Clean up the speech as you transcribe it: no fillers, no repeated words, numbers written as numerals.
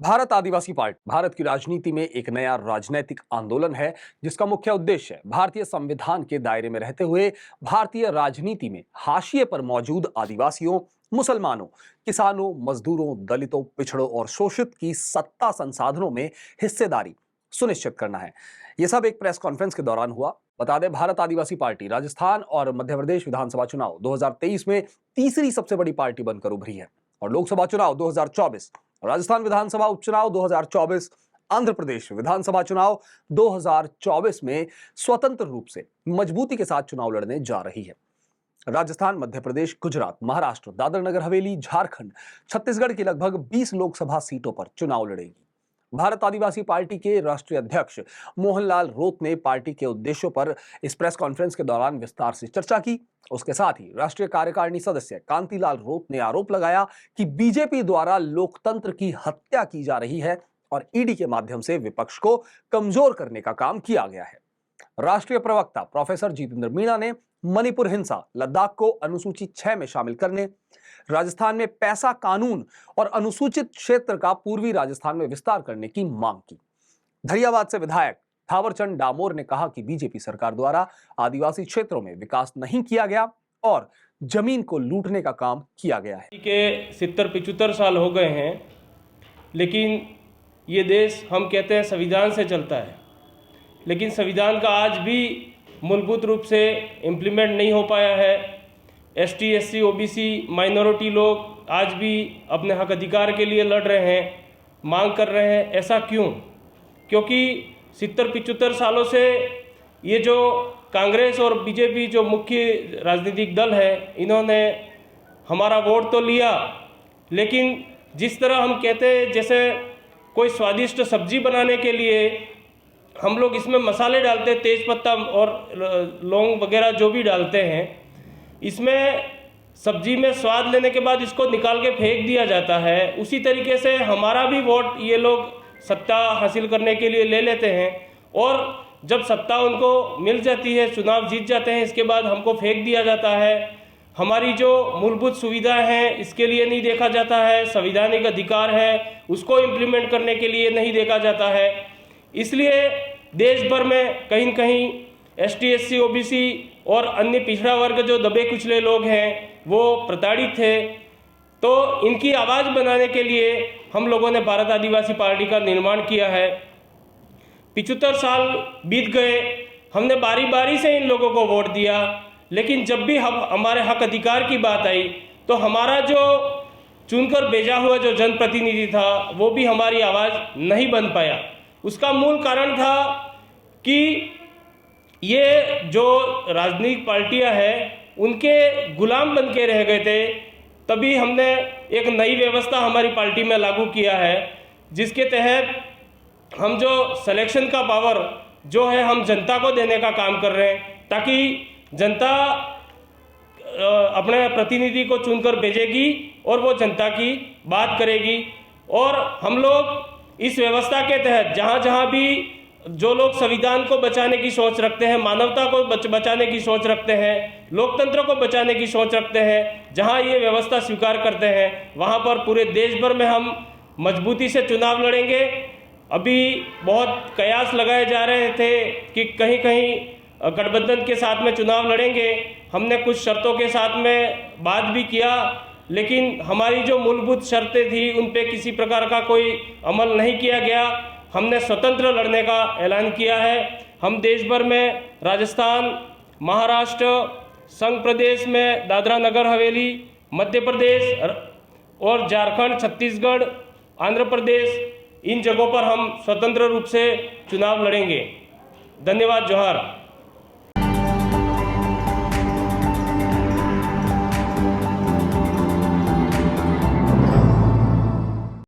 भारत आदिवासी party Bharat की राजनीति में एक नया राजनीतिक आंदोलन है जिसका मुख्य उद्देश्य भारतीय संविधान के दायरे में रहते हुए भारतीय राजनीति में हाशिए पर मौजूद आदिवासियों, मुसलमानों, किसानों, मजदूरों, दलितों, पिछड़ों और शोषित की सत्ता संसाधनों में हिस्सेदारी सुनिश्चित करना है। यह सब एक प्रेस कॉन्फ्रेंस के दौरान हुआ। बता दें, भारत आदिवासी पार्टी राजस्थान और मध्य प्रदेश विधानसभा चुनाव 2023 में तीसरी सबसे बड़ी पार्टी बनकर उभरी है और लोकसभा चुनाव 2024, राजस्थान विधानसभा उपचुनाव 2024, आंध्र प्रदेश विधानसभा चुनाव 2024 में स्वतंत्र रूप से मजबूती के साथ चुनाव लड़ने जा रही है। राजस्थान, मध्य प्रदेश, गुजरात, महाराष्ट्र, दादर नगर हवेली, झारखंड, छत्तीसगढ़ की लगभग 20 लोकसभा सीटों पर चुनाव लड़ेगी। भारत आदिवासी पार्टी के राष्ट्रीय अध्यक्ष मोहनलाल रोत ने पार्टी के उद्देश्यों पर इस प्रेस कॉन्फ्रेंस के दौरान विस्तार से चर्चा की। उसके साथ ही राष्ट्रीय कार्यकारिणी सदस्य कांतिलाल रोत ने आरोप लगाया कि बीजेपी द्वारा लोकतंत्र की हत्या की जा रही है और ईडी के माध्यम से विपक्ष को कमजोर करने का काम किया गया है। राष्ट्रीय प्रवक्ता प्रोफेसर जितेंद्र मीणा ने मणिपुर हिंसा, लद्दाख को अनुसूची 6 में शामिल करने, राजस्थान में पैसा कानून और अनुसूचित क्षेत्र का पूर्वी राजस्थान में विस्तार करने की मांग की। धरियावाद से विधायक थावरचंद डामोर ने कहा कि बीजेपी सरकार द्वारा आदिवासी क्षेत्रों में विकास नहीं किया गया और जमीन को लूटने का काम किया गया है। के 70-75 साल हो गए हैं, लेकिन ये देश हम कहते हैं संविधान से चलता है, लेकिन संविधान का आज भी मूलभूत रूप से इम्प्लीमेंट नहीं हो पाया है। ST, SC, OBC माइनॉरिटी लोग आज भी अपने हक अधिकार के लिए लड़ रहे हैं, मांग कर रहे हैं। ऐसा क्यों? क्योंकि 70-75 सालों से ये जो कांग्रेस और बीजेपी जो मुख्य राजनीतिक दल है, इन्होंने हमारा वोट तो लिया, लेकिन जिस तरह हम कहते हैं जैसे कोई स्वादिष्ट सब्जी बनाने के लिए हम लोग इसमें मसाले डालते हैं, तेज पत्ता और लौंग वगैरह जो भी डालते हैं, इसमें सब्जी में स्वाद लेने के बाद इसको निकाल के फेंक दिया जाता है। उसी तरीके से हमारा भी वोट ये लोग सत्ता हासिल करने के लिए ले लेते हैं और जब सत्ता उनको मिल जाती है, चुनाव जीत जाते हैं, इसके बाद हमको फेंक दिया जाता है। हमारी जो मूलभूत सुविधाएं हैं इसके लिए नहीं देखा जाता है, संवैधानिक अधिकार है उसको इम्प्लीमेंट करने के लिए नहीं देखा जाता है। इसलिए देश भर में कहीं न कहीं ST, SC, OBC और अन्य पिछड़ा वर्ग जो दबे कुचले लोग हैं वो प्रताड़ित थे। तो इनकी आवाज़ बनाने के लिए हम लोगों ने भारत आदिवासी पार्टी का निर्माण किया है। 75 साल बीत गए, हमने बारी बारी से इन लोगों को वोट दिया, लेकिन जब भी हम हमारे हक अधिकार की बात आई तो हमारा जो चुनकर भेजा हुआ जो जनप्रतिनिधि था वो भी हमारी आवाज़ नहीं बन पाया। उसका मूल कारण था कि ये जो राजनीतिक पार्टियां हैं उनके गुलाम बन के रह गए थे। तभी हमने एक नई व्यवस्था हमारी पार्टी में लागू किया है, जिसके तहत हम जो सिलेक्शन का पावर जो है हम जनता को देने का काम कर रहे हैं, ताकि जनता अपने प्रतिनिधि को चुनकर भेजेगी और वो जनता की बात करेगी। और हम लोग इस व्यवस्था के तहत जहाँ जहाँ भी जो लोग संविधान को बचाने की सोच रखते हैं, मानवता को बचाने की सोच रखते हैं, लोकतंत्र को बचाने की सोच रखते हैं, जहां ये व्यवस्था स्वीकार करते हैं, वहां पर पूरे देश भर में हम मजबूती से चुनाव लड़ेंगे। अभी बहुत कयास लगाए जा रहे थे कि कहीं कहीं गठबंधन के साथ में चुनाव लड़ेंगे। हमने कुछ शर्तों के साथ में बात भी किया, लेकिन हमारी जो मूलभूत शर्तें थी उन पर किसी प्रकार का कोई अमल नहीं किया गया। हमने स्वतंत्र लड़ने का ऐलान किया है। हम देश भर में राजस्थान, महाराष्ट्र, संघ प्रदेश में दादरा नगर हवेली, मध्य प्रदेश और झारखंड, छत्तीसगढ़, आंध्र प्रदेश, इन जगहों पर हम स्वतंत्र रूप से चुनाव लड़ेंगे। धन्यवाद। जोहार।